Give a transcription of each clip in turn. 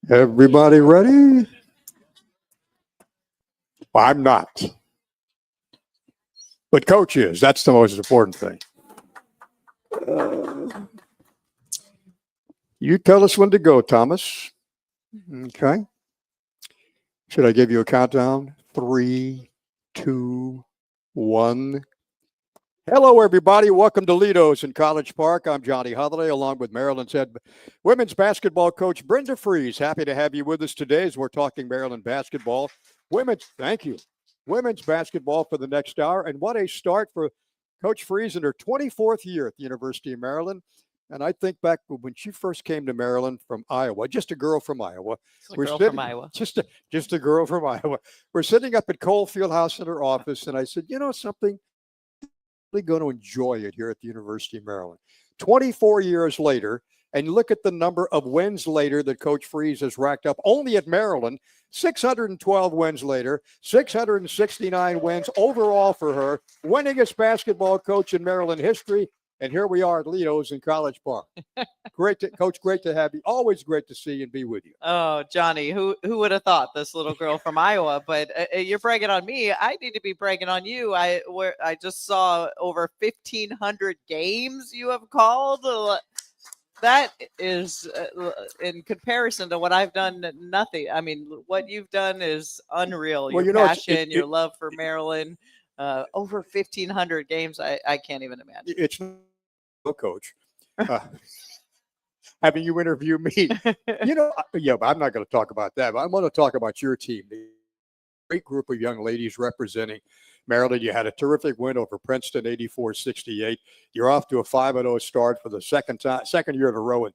Everybody ready? Well, I'm not. But Coach is. That's the most important thing. You tell us when to go, Thomas. Okay. Should I give you a countdown? 3, 2, 1. Hello, everybody. Welcome to Lido's in College Park. I'm Johnny Holiday, along with Maryland's head women's basketball coach, Brenda Frese. Happy to have you with us today as we're talking Maryland basketball. Thank you. Women's basketball for the next hour. And what a start for Coach Frese in her 24th year at the University of Maryland. And I think back when she first came to Maryland from Iowa, just a girl from Iowa. Just a girl from Iowa. We're sitting up at Cole Fieldhouse in her office, and I said, you know something? Going to enjoy it here at the University of Maryland. 24 years later, and look at the number of wins later that Coach Frese has racked up only at Maryland. 612 wins later, 669 wins overall for her, winningest basketball coach in Maryland history. And here we are at Lido's in College Park. Coach, great to have you. Always great to see and be with you. Oh, Johnny, who would have thought this little girl from Iowa? But you're bragging on me. I need to be bragging on you. I just saw over 1,500 games you have called. That is, in comparison to what I've done, nothing. I mean, what you've done is unreal. Your passion, your love for Maryland. Over 1,500 games. I can't even imagine. It's no Coach. Having you interview me, but I'm not going to talk about that. But I'm going to talk about your team. The great group of young ladies representing Maryland. You had a terrific win over Princeton, 84-68. You're off to a 5-0 start for the second year in a row and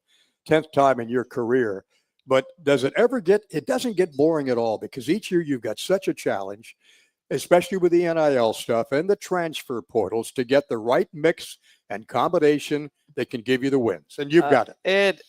10th time in your career. But it doesn't get boring at all, because each year you've got such a challenge, especially with the NIL stuff and the transfer portals, to get the right mix and combination that can give you the wins. And you've got it. It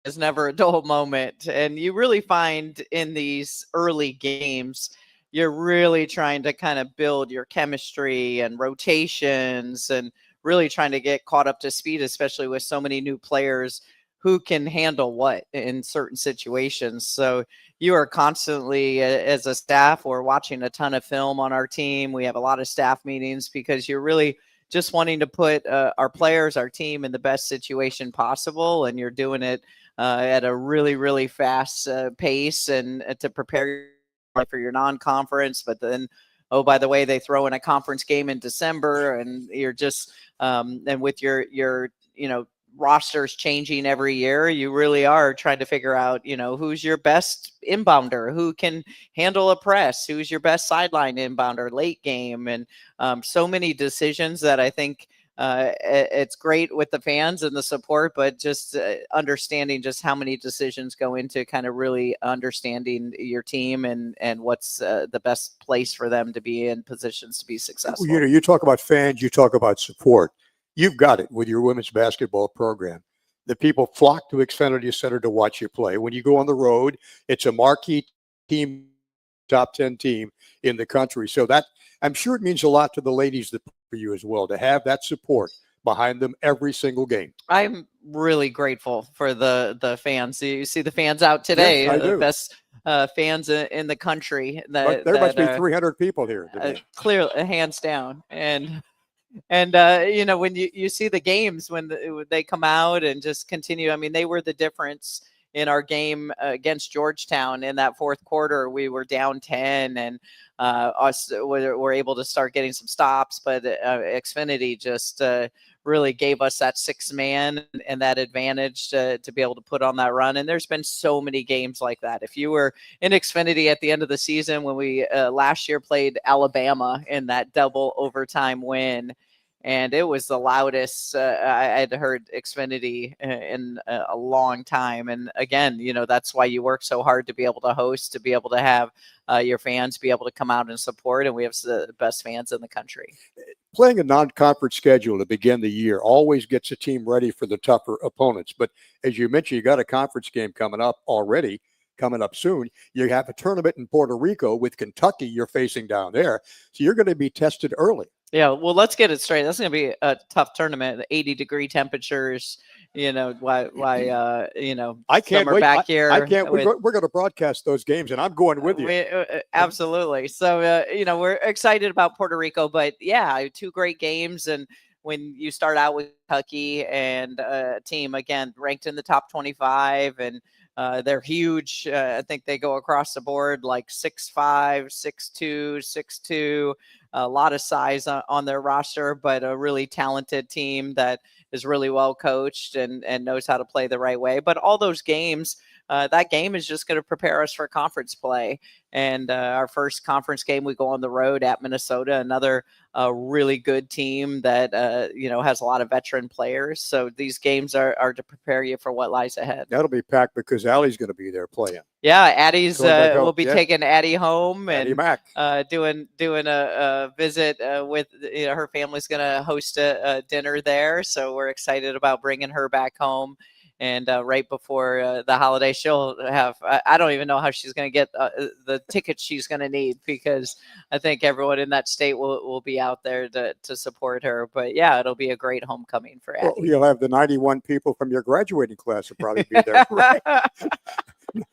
is never a dull moment. And you really find in these early games, you're really trying to kind of build your chemistry and rotations and really trying to get caught up to speed, especially with so many new players who can handle what in certain situations. So you are constantly, as a staff, we're watching a ton of film on our team. We have a lot of staff meetings because you're really just wanting to put our players, our team in the best situation possible. And you're doing it at a really, really fast pace and to prepare for your non-conference. But then, oh, by the way, they throw in a conference game in December, and you're just, and with your rosters changing every year, you really are trying to figure out, who's your best inbounder, who can handle a press, who's your best sideline inbounder late game. And so many decisions that I think it's great with the fans and the support, but just understanding just how many decisions go into kind of really understanding your team and what's the best place for them to be in positions to be successful. You talk about fans, you talk about support. You've got it with your women's basketball program. The people flock to Xfinity Center to watch you play. When you go on the road, it's a marquee team, top 10 team in the country. So that, I'm sure it means a lot to the ladies for you as well, to have that support behind them every single game. I'm really grateful for the fans. You see the fans out today, yes, the best fans in the country. There must be 300 people here today. Clearly, hands down. And when you see the games, when they come out and just continue, I mean, they were the difference in our game against Georgetown in that fourth quarter. We were down 10 and us were able to start getting some stops, but Xfinity just really gave us that 6-man and that advantage to be able to put on that run. And there's been so many games like that. If you were in Xfinity at the end of the season, when we last year played Alabama in that double overtime win, and it was the loudest I had heard Xfinity in a long time. And again, that's why you work so hard to be able to host, to be able to have your fans be able to come out and support. And we have the best fans in the country. Playing a non-conference schedule to begin the year always gets a team ready for the tougher opponents. But as you mentioned, you got a conference game coming up soon. You have a tournament in Puerto Rico with Kentucky you're facing down there. So you're going to be tested early. Yeah, well, let's get it straight. That's going to be a tough tournament. 80-degree temperatures. I can't summer wait. back I here can't. with We're going to broadcast those games, and I'm going with you. absolutely. So, we're excited about Puerto Rico, but yeah, 2 great games. And when you start out with Kentucky and a team, again, ranked in the top 25, and they're huge. I think they go across the board like 6'5", 6'2", 6'2", a lot of size on their roster, but a really talented team that is really well coached and knows how to play the right way. But all those games, that game is just going to prepare us for conference play. And our first conference game, we go on the road at Minnesota, another really good team that has a lot of veteran players. So these games are to prepare you for what lies ahead. That'll be packed because Allie's going to be there playing. Yeah, Addie's will be Yeah. taking Addie home Addie and Mack. doing a visit with her family's going to host a dinner there. So we're excited about bringing her back home. And right before the holiday, she'll have, I don't even know how she's going to get the tickets she's going to need, because I think everyone in that state will be out there to support her. But yeah, it'll be a great homecoming for Addie. Well, you'll have the 91 people from your graduating class will probably be there. Right?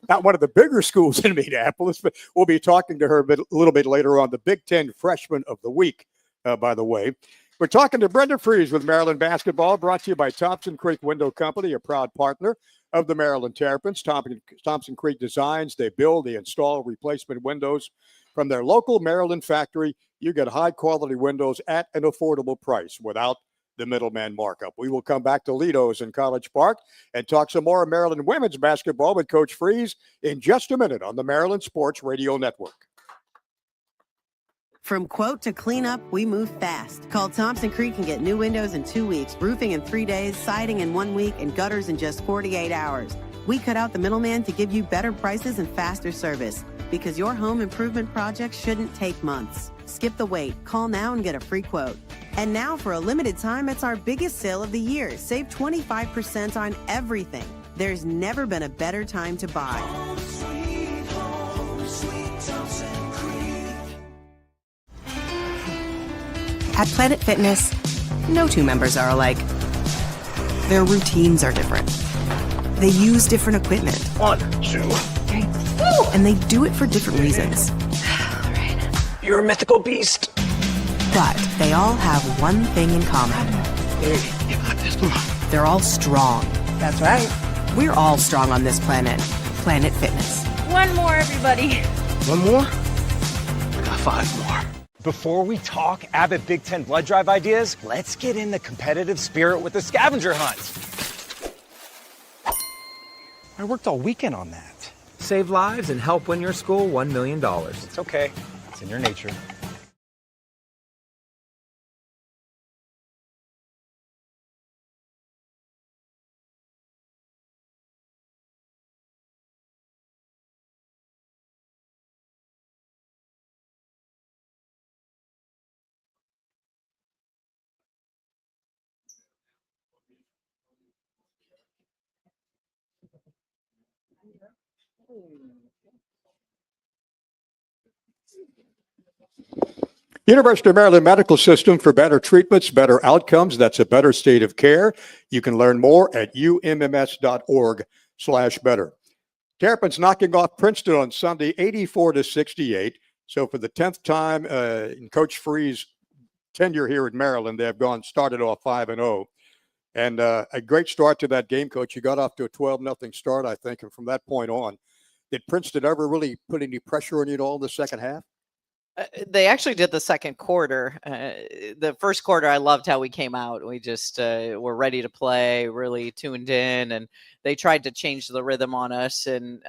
Not one of the bigger schools in Minneapolis, but we'll be talking to her a little bit later on. The Big Ten Freshman of the Week, by the way. We're talking to Brenda Frese with Maryland Basketball, brought to you by Thompson Creek Window Company, a proud partner of the Maryland Terps. Thompson Creek designs, they build, they install replacement windows from their local Maryland factory. You get high-quality windows at an affordable price without the middleman markup. We will come back to Lido's in College Park and talk some more Maryland women's basketball with Coach Frese in just a minute on the Maryland Sports Radio Network. From quote to clean up, we move fast. Call Thompson Creek and get new windows in 2 weeks, roofing in 3 days, siding in 1 week, and gutters in just 48 hours. We cut out the middleman to give you better prices and faster service, because your home improvement project shouldn't take months. Skip the wait. Call now and get a free quote. And now, for a limited time, it's our biggest sale of the year. Save 25% on everything. There's never been a better time to buy. Home, sweet Thompson Creek. At Planet Fitness, no two members are alike. Their routines are different. They use different equipment. 1, 2, 3. And they do it for different reasons. You're a mythical beast. But they all have one thing in common. You got this. Come on. They're all strong. That's right. We're all strong on this planet. Planet Fitness. One more, everybody. One more? I got 5 more. Before we talk Abbott Big Ten blood drive ideas, let's get in the competitive spirit with the scavenger hunt. I worked all weekend on that. Save lives and help win your school $1 million. It's okay. It's in your nature. University of Maryland Medical System, for better treatments, better outcomes. That's a better state of care. You can learn more at umms.org/better. Terrapins knocking off Princeton on Sunday, 84-68. So for the 10th time in Coach Frese's tenure here in Maryland, they've started off 5-0. And a great start to that game, Coach. You got off to a 12-0 start, I think. And from that point on, did Princeton ever really put any pressure on you at all in the second half? They actually did the second quarter. The first quarter, I loved how we came out. We just were ready to play, really tuned in, and they tried to change the rhythm on us, and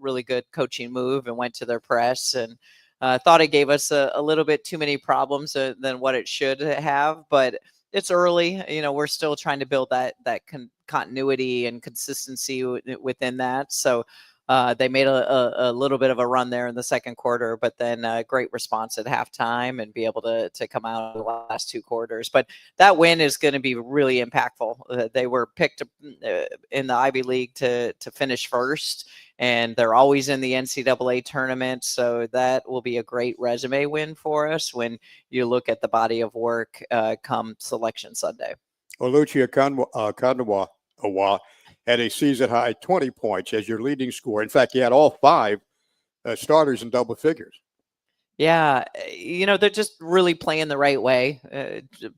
really good coaching move, and went to their press, and thought it gave us a little bit too many problems than what it should have, but it's early. We're still trying to build that continuity and consistency within that. So they made a little bit of a run there in the second quarter, but then a great response at halftime and be able to come out in the last 2 quarters. But that win is going to be really impactful. They were picked in the Ivy League to finish first, and they're always in the NCAA tournament. So that will be a great resume win for us when you look at the body of work come Selection Sunday. Oluchi Akanwa had a season-high 20 points as your leading scorer. In fact, he had all 5 starters in double figures. Yeah, they're just really playing the right way,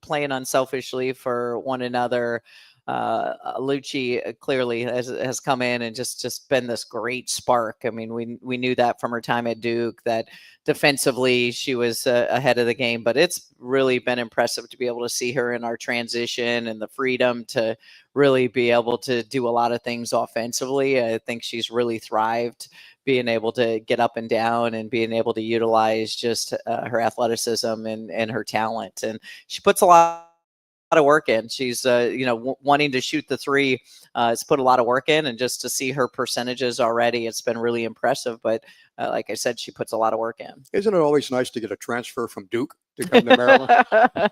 playing unselfishly for one another. Lucci clearly has come in and just been this great spark. I mean, we knew that from her time at Duke, that defensively she was ahead of the game, but it's really been impressive to be able to see her in our transition and the freedom to really be able to do a lot of things offensively. I think she's really thrived being able to get up and down and being able to utilize just her athleticism and her talent. And she puts a lot of work in. She's, wanting to shoot the three, has put a lot of work in, and just to see her percentages already, it's been really impressive. But like I said, she puts a lot of work in. Isn't it always nice to get a transfer from Duke to come to Maryland?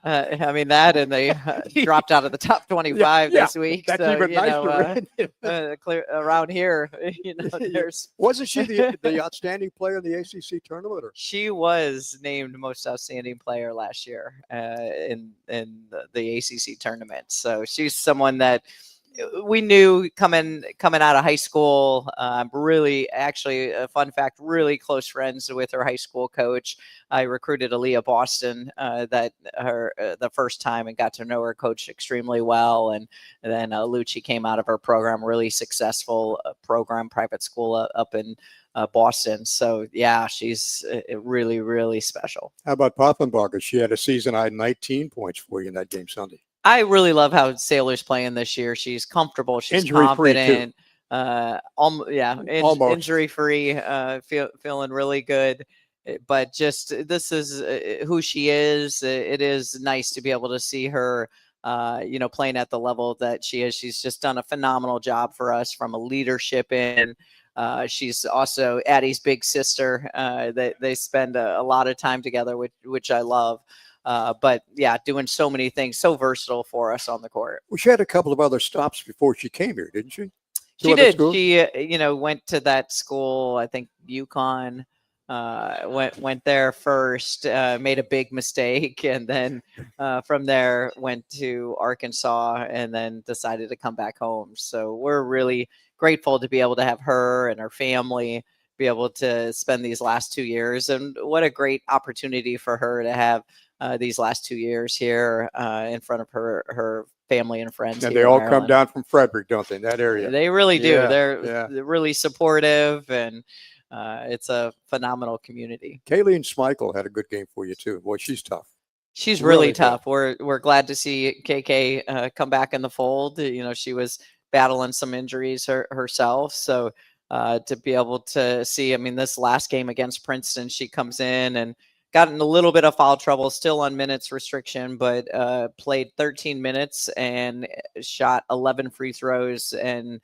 I mean, that, and they dropped out of the top 25 this week. That's so, even nicer. Clear around here, there's. Wasn't she the outstanding player in the ACC tournament? Or? She was named most outstanding player last year in the ACC tournament. So she's someone that we knew coming out of high school. Really, actually, a fun fact, really close friends with her high school coach. I recruited Aaliyah Boston the first time and got to know her coach extremely well. And then Lucci came out of her program, really successful program, private school up in Boston. So yeah, she's really, really special. How about Poffenbarger? She had a season-high 19 points for you in that game Sunday. I really love how Sailor's playing this year. She's comfortable. She's injury-free confident. Almost. Injury-free, feeling really good. But just this is who she is. It is nice to be able to see her, playing at the level that she is. She's just done a phenomenal job for us from a leadership in. She's also Addie's big sister. They spend a lot of time together, which I love. But yeah, doing so many things, so versatile for us on the court. Well, she had a couple of other stops before she came here, didn't she? She did. Schools? She, went to that school, I think UConn, went there first, made a big mistake. And then from there went to Arkansas and then decided to come back home. So we're really grateful to be able to have her and her family be able to spend these last 2 years. And what a great opportunity for her to have these last 2 years here in front of her family and friends. And they all come down from Frederick, don't they, in that area? They really do. Yeah, they're really supportive, and it's a phenomenal community. Kayleen Schmeichel had a good game for you, too. Boy, she's tough. She's really tough. We're glad to see KK come back in the fold. She was battling some injuries herself. So to be able to see, this last game against Princeton, she comes in and got in a little bit of foul trouble, still on minutes restriction, but played 13 minutes and shot 11 free throws and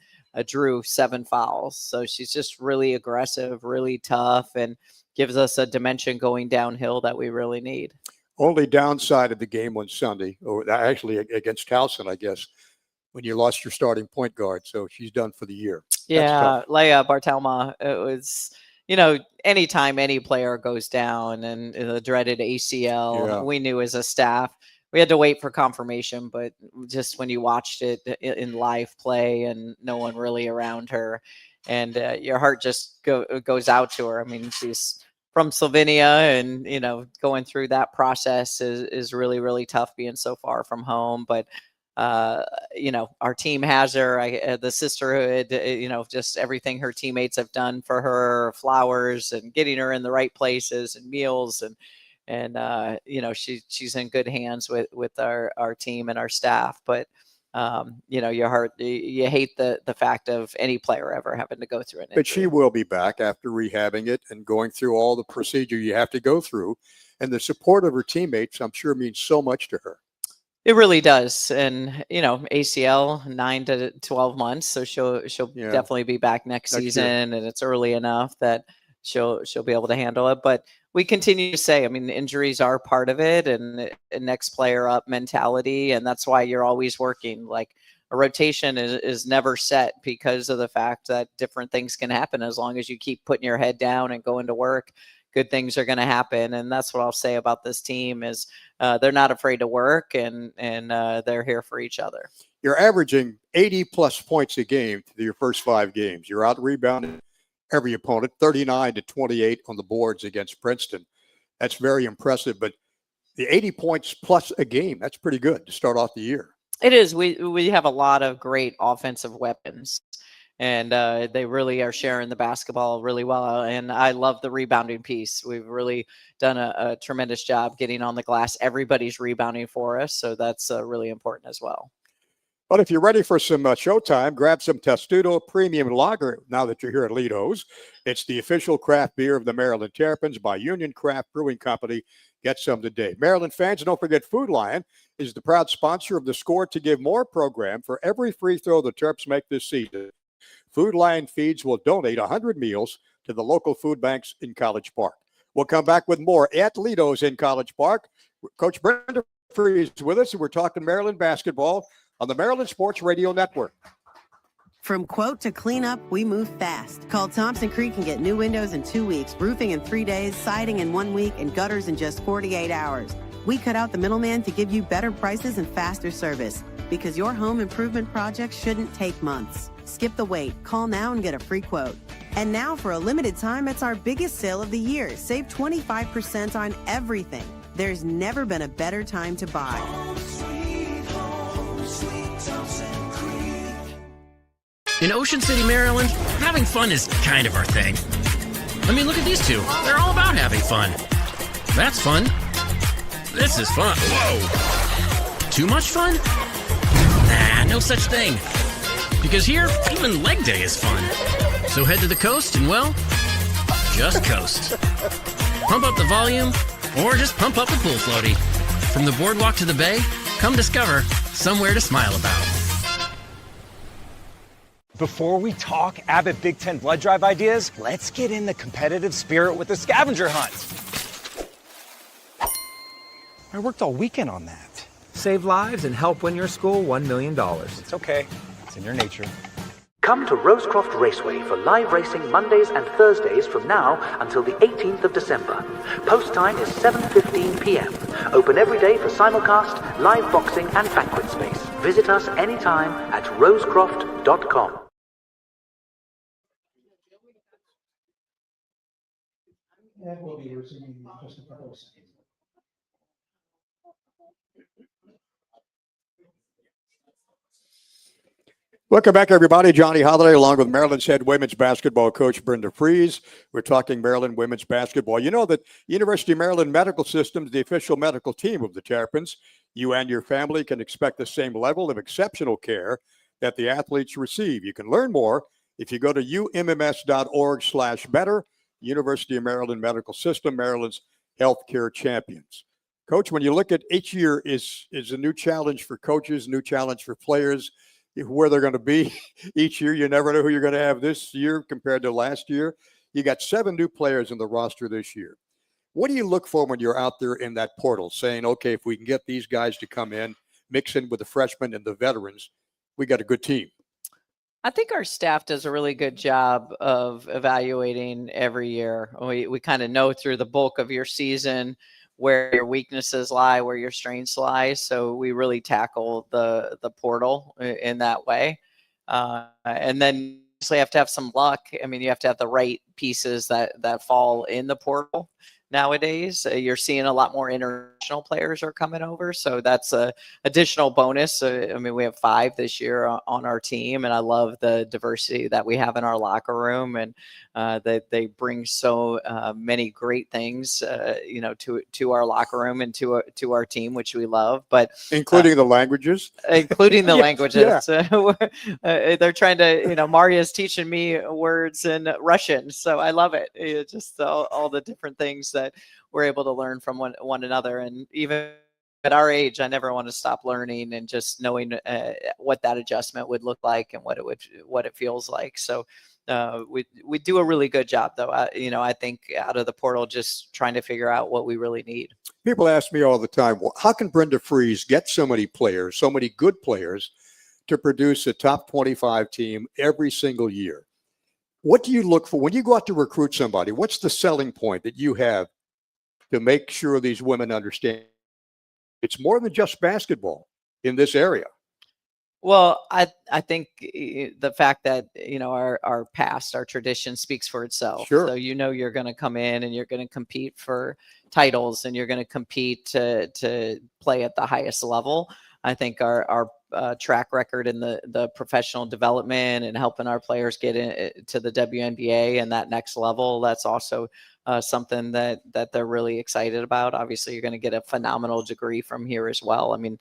drew 7 fouls. So she's just really aggressive, really tough, and gives us a dimension going downhill that we really need. Only downside of the game on Sunday, or actually against Towson, I guess, when you lost your starting point guard. So she's done for the year. Yeah, Leia Bartelma, it was... anytime any player goes down and the dreaded ACL, we knew as a staff, we had to wait for confirmation, but just when you watched it in live play and no one really around her, and your heart just goes out to her. She's from Slovenia, and, going through that process is really, really tough being so far from home. But our team has her, the sisterhood, just everything her teammates have done for her, flowers and getting her in the right places and meals. And she's in good hands with our team and our staff. But, your heart, you hate the fact of any player ever having to go through it. But she will be back after rehabbing it and going through all the procedure you have to go through. And the support of her teammates, I'm sure, means so much to her. It really does. And, ACL 9 to 12 months. So she'll definitely be back next season. And it's early enough that she'll be able to handle it. But we continue to say, injuries are part of it, and next player up mentality. And that's why you're always working. Like a rotation is never set because of the fact that different things can happen. As long as you keep putting your head down and going to work, good things are going to happen. And that's what I'll say about this team is they're not afraid to work, and they're here for each other. You're averaging 80-plus points a game through your first 5 games. You're out-rebounding every opponent, 39-28 on the boards against Princeton. That's very impressive. But the 80 points plus a game, that's pretty good to start off the year. It is. We have a lot of great offensive weapons, and they really are sharing the basketball really well. And I love the rebounding piece. We've really done a tremendous job getting on the glass. Everybody's rebounding for us, so that's really important as well. But if you're ready for some showtime, grab some Testudo Premium Lager now that you're here at Lido's. It's the official craft beer of the Maryland Terrapins by Union Craft Brewing Company. Get some today. Maryland fans, don't forget Food Lion is the proud sponsor of the Score to Give More program. For every free throw the Terps make this season, Food Lion Feeds will donate 100 meals to the local food banks in College Park. We'll come back with more at Lido's in College Park. Coach Brenda Frese is with us, and we're talking Maryland basketball on the Maryland Sports Radio Network. From quote to cleanup, we move fast. Call Thompson Creek and get new windows in 2 weeks, roofing in 3 days, siding in 1 week, and gutters in just 48 hours. We cut out the middleman to give you better prices and faster service, because your home improvement project shouldn't take months. Skip the wait. Call now and get a free quote. And now, for a limited time, it's our biggest sale of the year. Save 25% on everything. There's never been a better time to buy. In Ocean City, Maryland, having fun is kind of our thing. I mean, look at these two. They're all about having fun. That's fun. This is fun. Whoa. Too much fun? Nah, no such thing. Because here, even leg day is fun. So head to the coast and, well, just coast. Pump up the volume, or just pump up the pool floaty. From the boardwalk to the bay, come discover somewhere to smile about. Before we talk Abbott Big Ten blood drive ideas, let's get in the competitive spirit with the scavenger hunt. I worked all weekend on that. Save lives and help win your school $1 million. It's okay. It's in your nature. Come to Rosecroft Raceway for live racing Mondays and Thursdays from now until the 18th of December. Post time is 7:15 p.m. Open every day for simulcast, live boxing and banquet space. Visit us anytime at rosecroft.com. That will be resuming in just a couple of seconds. Welcome back, everybody. Johnny Holiday, along with Maryland's head women's basketball coach, Brenda Frese. We're talking Maryland women's basketball. You know that University of Maryland Medical System is the official medical team of the Terrapins. You and your family can expect the same level of exceptional care that the athletes receive. You can learn more if you go to umms.org/better. University of Maryland Medical System, Maryland's healthcare champions. Coach, when you look at each year is a new challenge for coaches, new challenge for players, where they're going to be each year. You never know who you're going to have this year compared to last year. You got 7 new players in the roster this year. What do you look for when you're out there in that portal saying, okay, if we can get these guys to come in, mix in with the freshmen and the veterans, we got a good team? I think our staff does a really good job of evaluating every year. We kind of know through the bulk of your season where your weaknesses lie, where your strengths lie. So we really tackle the portal in that way. And then you obviously have to have some luck. I mean, you have to have the right pieces that fall in the portal. Nowadays, you're seeing a lot more international players are coming over. So that's a additional bonus. I mean, we have 5 this year on our team, and I love the diversity that we have in our locker room, and they bring so many great things, to our locker room and to our team, which we love. But including the languages, languages. They're trying to, Maria's teaching me words in Russian, so I love it. It's just all the different things that we're able to learn from one another. And even at our age, I never want to stop learning and just knowing what that adjustment would look like and what it feels like. So we do a really good job, though. I think out of the portal, just trying to figure out what we really need. People ask me all the time, well, how can Brenda Frese get so many players, so many good players, to produce a top 25 team every single year. What do you look for when you go out to recruit somebody? What's the selling point that you have to make sure these women understand it's more than just basketball in this area? Well, I think the fact that, our past, our tradition speaks for itself. Sure. So, you're going to come in and you're going to compete for titles and you're going to compete to play at the highest level. I think our track record in the professional development and helping our players get to the WNBA and that next level, that's also something that they're really excited about. Obviously, you're going to get a phenomenal degree from here as well. I mean,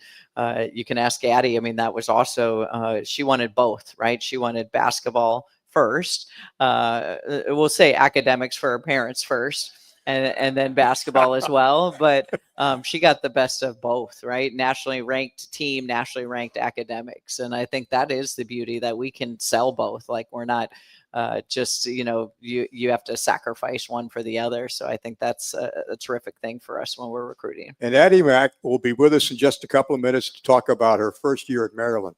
you can ask Addie. I mean, that was also, she wanted both, right? She wanted basketball first. We'll say academics for her parents first. And then basketball as well. But she got the best of both, right? Nationally ranked team, nationally ranked academics. And I think that is the beauty, that we can sell both. Like, we're not just, you have to sacrifice one for the other. So I think that's a terrific thing for us when we're recruiting. And Addie Mack will be with us in just a couple of minutes to talk about her first year at Maryland.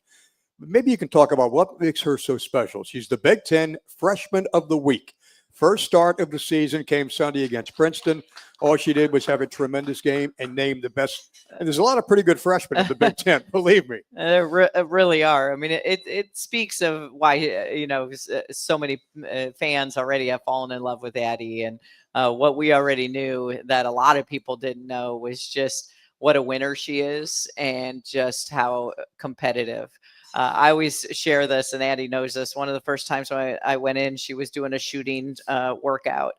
Maybe you can talk about what makes her so special. She's the Big Ten Freshman of the Week. First start of the season came Sunday against Princeton. All she did was have a tremendous game and name the best. And there's a lot of pretty good freshmen in the Big Ten, believe me. There really are. I mean, it speaks of why, so many fans already have fallen in love with Addie. And what we already knew that a lot of people didn't know was just what a winner she is and just how competitive. I always share this, and Addie knows this. One of the first times when I went in, she was doing a shooting workout,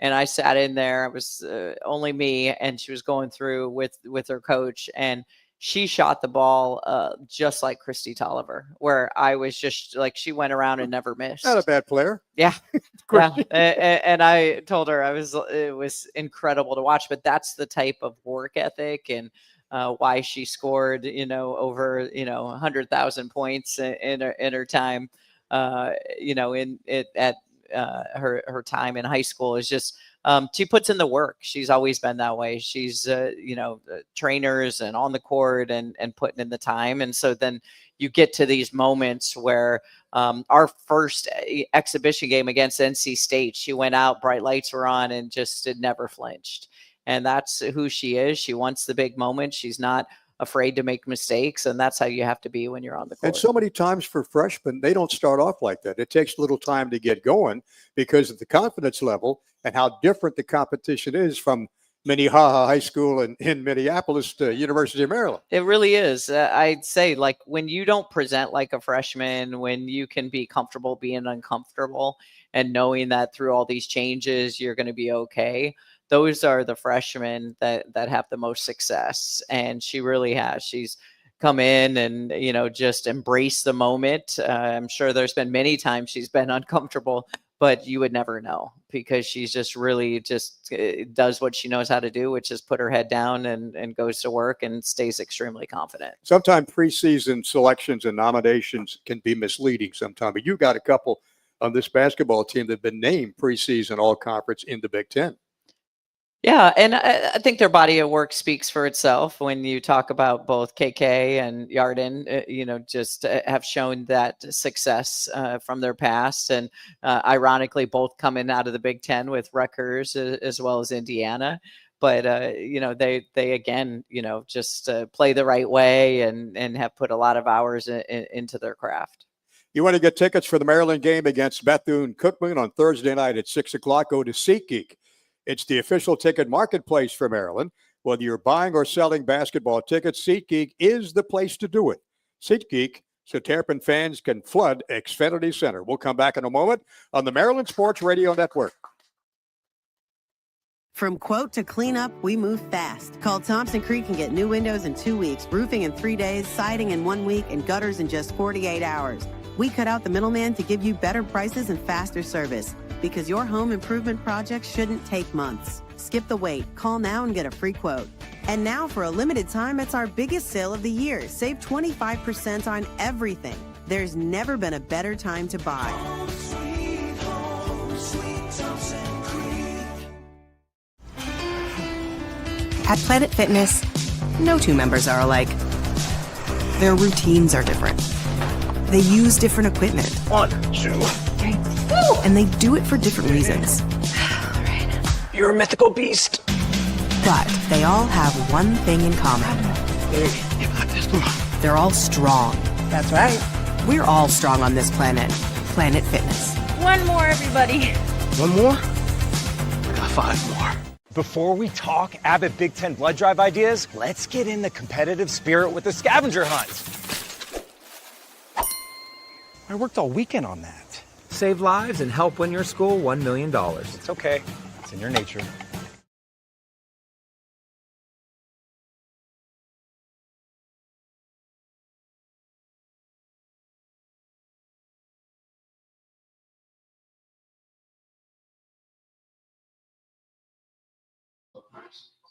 and I sat in there. It was only me, and she was going through with her coach, and she shot the ball just like Christy Tolliver, where I was just like, she went around and never missed. Not a bad player. Yeah. Yeah. And I told her it was incredible to watch, but that's the type of work ethic and why she scored, over, 100,000 points in her time, at her time in high school is just, she puts in the work. She's always been that way. She's, trainers and on the court and putting in the time. And so then you get to these moments where our first exhibition game against NC State, she went out, bright lights were on, and just never flinched. And that's who she is. She wants the big moment. She's not afraid to make mistakes. And that's how you have to be when you're on the court. And so many times for freshmen, they don't start off like that. It takes a little time to get going because of the confidence level and how different the competition is from Minnehaha High School in Minneapolis to University of Maryland. It really is. I'd say, like, when you don't present like a freshman, when you can be comfortable being uncomfortable and knowing that through all these changes, you're going to be okay. Those are the freshmen that have the most success. And she really has. She's come in and, just embrace the moment. I'm sure there's been many times she's been uncomfortable, but you would never know because she's just really just does what she knows how to do, which is put her head down and goes to work and stays extremely confident. Sometimes preseason selections and nominations can be misleading sometimes, but you got a couple on this basketball team that have been named preseason all-conference in the Big Ten. Yeah, and I think their body of work speaks for itself when you talk about both KK and Yarden, just have shown that success from their past. And ironically, both coming out of the Big Ten with Rutgers as well as Indiana. But, they again, just play the right way and have put a lot of hours into their craft. You want to get tickets for the Maryland game against Bethune-Cookman on Thursday night at 6 o'clock? Go to SeatGeek. It's the official ticket marketplace for Maryland. Whether you're buying or selling basketball tickets, SeatGeek is the place to do it. SeatGeek, so Terrapin fans can flood Xfinity Center. We'll come back in a moment on the Maryland Sports Radio Network. From quote to cleanup, we move fast. Call Thompson Creek and get new windows in 2 weeks, roofing in 3 days, siding in 1 week, and gutters in just 48 hours. We cut out the middleman to give you better prices and faster service. Because your home improvement project shouldn't take months. Skip the wait. Call now and get a free quote. And now for a limited time, it's our biggest sale of the year. Save 25% on everything. There's never been a better time to buy. Home, sweet Thompson Creek. At Planet Fitness, no two members are alike. Their routines are different. They use different equipment. 1, 2, 3. And they do it for different reasons. You're a mythical beast. But they all have one thing in common. Hey, you got this. Come on. They're all strong. That's right. We're all strong on this planet. Planet Fitness. One more, everybody. One more? I got 5 more. Before we talk avid Big Ten blood drive ideas, let's get in the competitive spirit with the scavenger hunt. I worked all weekend on that. Save lives and help win your school $1 million. It's okay. It's in your nature.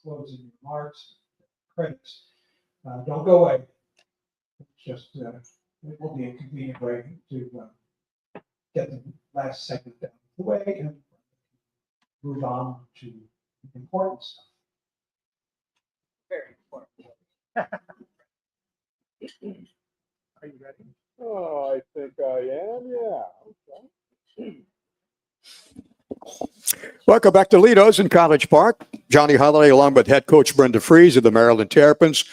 Closing remarks, credits. Don't go away. It's just, it will be a convenient way to get the last segment down the way and move on to important stuff. Very important. Are you ready? Oh, I think I am. Yeah. Okay. Welcome back to Lido's in College Park. Johnny Holiday along with head coach Brenda Frese of the Maryland Terrapins.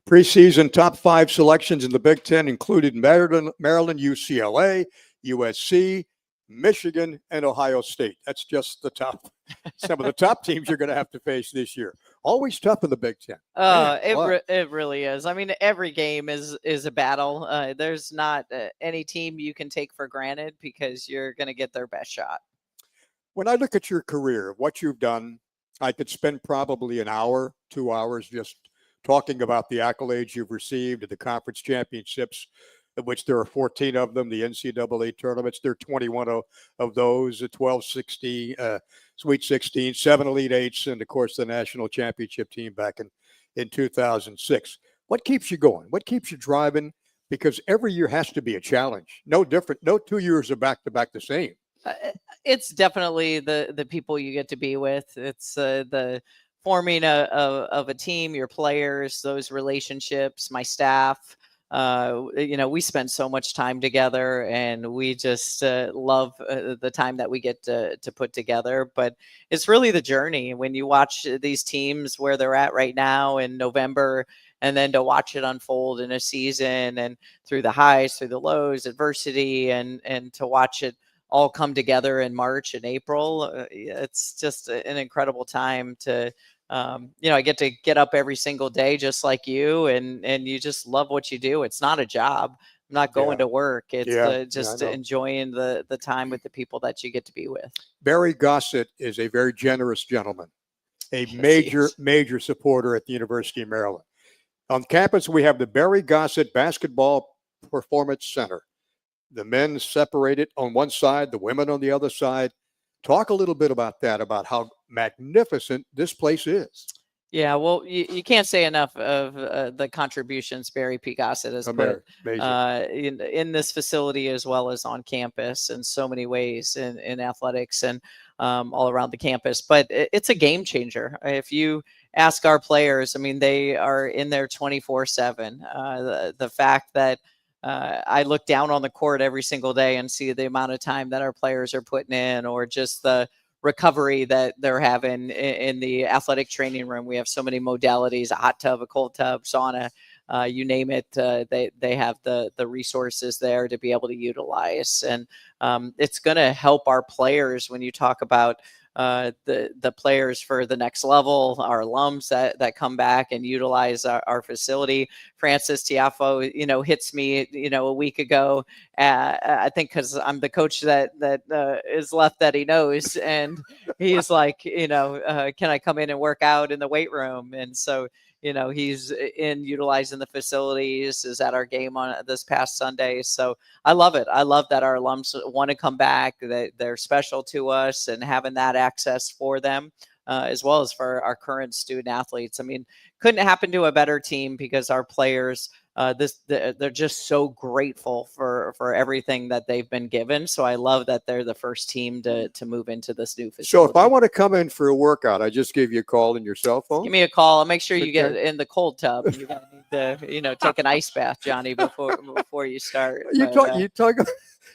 Preseason top 5 selections in the Big Ten included Maryland, UCLA, USC, Michigan, and Ohio State. That's just the top, some of the top teams you're going to have to face this year. Always tough in the Big Ten. It really is. I mean, every game is a battle. There's not any team you can take for granted because you're going to get their best shot. When I look at your career, what you've done, I could spend probably an hour, 2 hours just talking about the accolades you've received at the conference championships, of which there are 14 of them, the NCAA tournaments. There are 21 of those, 12, 16, Sweet 16, 7 Elite Eights, and, of course, the national championship team back in 2006. What keeps you going? What keeps you driving? Because every year has to be a challenge. No different. No 2 years are back-to-back the same. It's definitely the people you get to be with. It's the forming of a team, your players, those relationships, my staff. We spend so much time together, and we just love the time that we get to put together. But it's really the journey when you watch these teams where they're at right now in November, and then to watch it unfold in a season and through the highs, through the lows, adversity, and to watch it all come together in March and April. It's just an incredible time to, I get to get up every single day just like you, and you just love what you do. It's not a job. I'm not going to work. It's just enjoying the time with the people that you get to be with. Barry Gossett is a very generous gentleman, a major supporter at the University of Maryland. On campus, we have the Barry Gossett Basketball Performance Center. The men separated on one side, the women on the other side. Talk a little bit about that, about how magnificent this place is. Yeah, well, you can't say enough of the contributions Barry P. Gossett has put in this facility as well as on campus in so many ways in athletics and all around the campus. But it's a game changer. If you ask our players, I mean, they are in there 24/7. The fact that I look down on the court every single day and see the amount of time that our players are putting in, or just the recovery that they're having in the athletic training room. We have so many modalities: a hot tub, a cold tub, sauna, you name it. They have the resources there to be able to utilize, and it's going to help our players when you talk about the players for the next level, our alums that come back and utilize our facility. Francis Tiafo, hits me, a week ago. I think because I'm the coach that is left that he knows, and he's like, can I come in and work out in the weight room? And so, he's in utilizing the facilities, is at our game on this past Sunday. So I love it. I love that our alums want to come back, that they're special to us, and having that access for them, as well as for our current student athletes. I mean, couldn't happen to a better team because our players they're just so grateful for everything that they've been given. So I love that they're the first team to move into this new facility. So if I want to come in for a workout, I just give you a call on your cell phone? Give me a call. I'll make sure you get Okay. in the cold tub. You're going to need to, take an ice bath, Johnny, before you start. You But,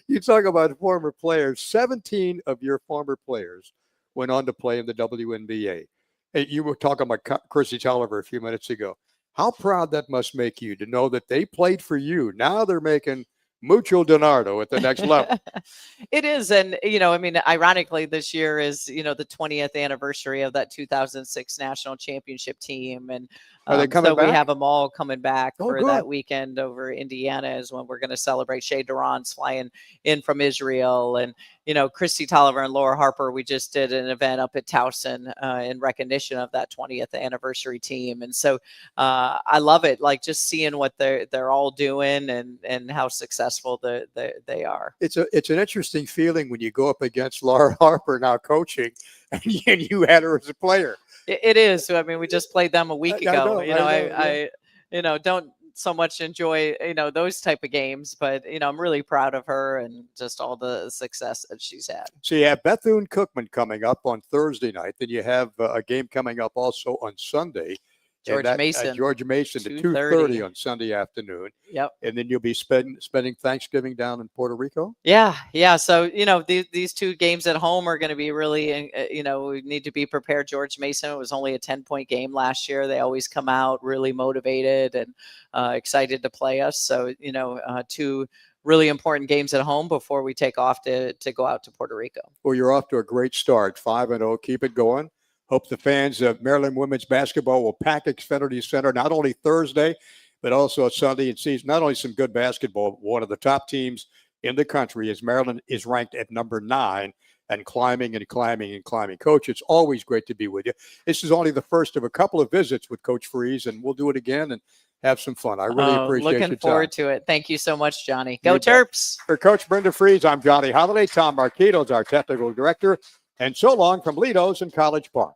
you talk about former players. 17 of your former players went on to play in the WNBA. Hey, you were talking about Chrissy Tolliver a few minutes ago. How proud that must make you to know that they played for you. Now they're making mucho dinardo at the next level. It is. And, ironically, this year is, the 20th anniversary of that 2006 national championship team. And Are they coming so back? we have them all coming back Oh, for good. that weekend over Indiana is when we're going to celebrate. Shea Duran's flying in from Israel. And, Christy Tolliver and Laura Harper, we just did an event up at Towson in recognition of that 20th anniversary team. And so I love it. Like just seeing what they're all doing and how successful they are. It's an interesting feeling when you go up against Laura Harper now coaching and you had her as a player. It is. I mean, we just played them a week ago. I Don't so much enjoy, those type of games, but, I'm really proud of her and just all the success that she's had. So you have Bethune-Cookman coming up on Thursday night. Then you have a game coming up also on Sunday. George Mason to 2:30 on Sunday afternoon. Yep. And then you'll be spending Thanksgiving down in Puerto Rico? Yeah. So, these two games at home are going to be really, we need to be prepared. George Mason was only a 10-point game last year. They always come out really motivated and excited to play us. So, two really important games at home before we take off to go out to Puerto Rico. Well, you're off to a great start, 5-0. Keep it going. Hope the fans of Maryland women's basketball will pack Xfinity Center not only Thursday, but also Sunday and see not only some good basketball. One of the top teams in the country is Maryland is ranked at number 9 and climbing and climbing and climbing. Coach, it's always great to be with you. This is only the first of a couple of visits with Coach Frese, and we'll do it again and have some fun. I really appreciate your time. Looking forward to it. Thank you so much, Johnny. Go Terps. For Coach Brenda Frese, I'm Johnny Holiday. Tom Marquito is our technical director. And so long from Lido's in College Park.